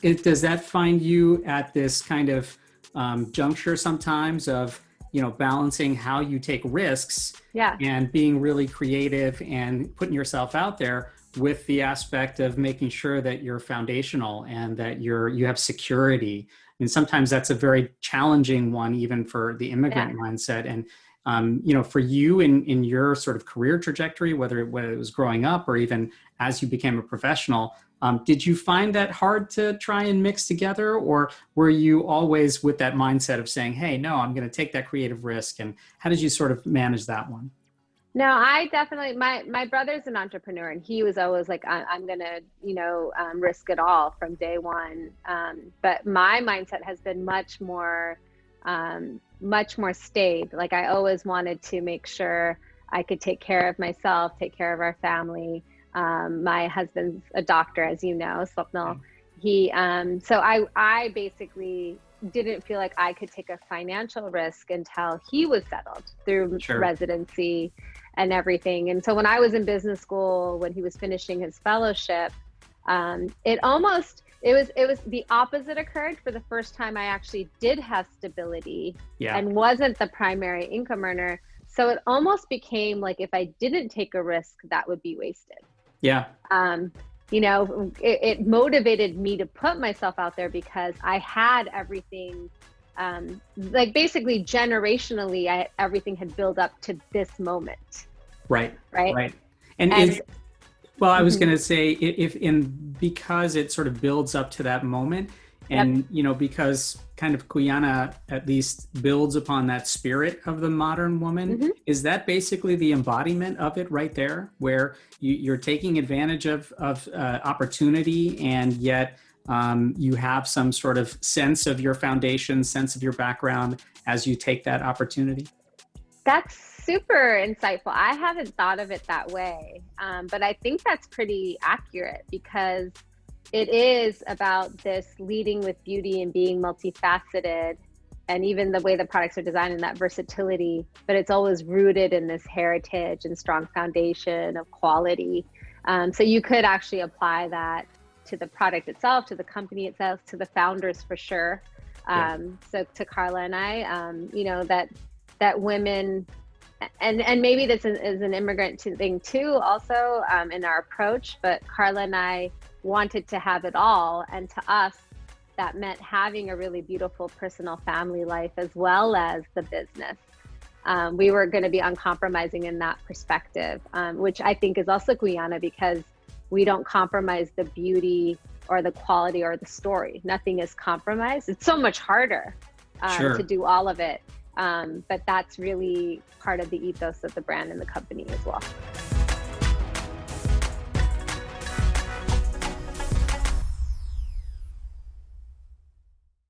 does that find you at this kind of juncture sometimes of, balancing how you take risks Yeah. and being really creative and putting yourself out there with the aspect of making sure that you're foundational and that you have security. And sometimes that's a very challenging one, even for the immigrant mindset. And, for you in your sort of career trajectory, whether it was growing up or even as you became a professional, did you find that hard to try and mix together, or were you always with that mindset of saying, hey, no, I'm going to take that creative risk? And how did you sort of manage that one? No, I definitely, my brother's an entrepreneur, and he was always like, I'm going to, risk it all from day one. But my mindset has been much more stayed. Like, I always wanted to make sure I could take care of myself, take care of our family. My husband's a doctor, as you know, Swapnil. So I basically didn't feel like I could take a financial risk until he was settled through residency and everything. And so when I was in business school, when he was finishing his fellowship, it was the opposite occurred. For the first time, I actually did have stability and wasn't the primary income earner. So it almost became like if I didn't take a risk, that would be wasted. Yeah. It motivated me to put myself out there because I had everything, like basically generationally, everything had built up to this moment. Right. Right. And well, I was going to say because it sort of builds up to that moment, and because kind of Cuyana at least builds upon that spirit of the modern woman. Is that basically the embodiment of it right there, where you're taking advantage of opportunity, and yet you have some sort of sense of your foundation, sense of your background as you take that opportunity? That's super insightful. I haven't thought of it that way, but I think that's pretty accurate, because it is about this leading with beauty and being multifaceted, and even the way the products are designed and that versatility, but it's always rooted in this heritage and strong foundation of quality. So you could actually apply that to the product itself, to the company itself, to the founders for sure. So to Carla and I, that women, and maybe this is an immigrant thing too, also in our approach, but Carla and I wanted to have it all. And to us, that meant having a really beautiful personal family life as well as the business. We were going to be uncompromising in that perspective, which I think is also Guyana, because we don't compromise the beauty or the quality or the story. Nothing is compromised. It's so much harder to do all of it. But that's really part of the ethos of the brand and the company as well.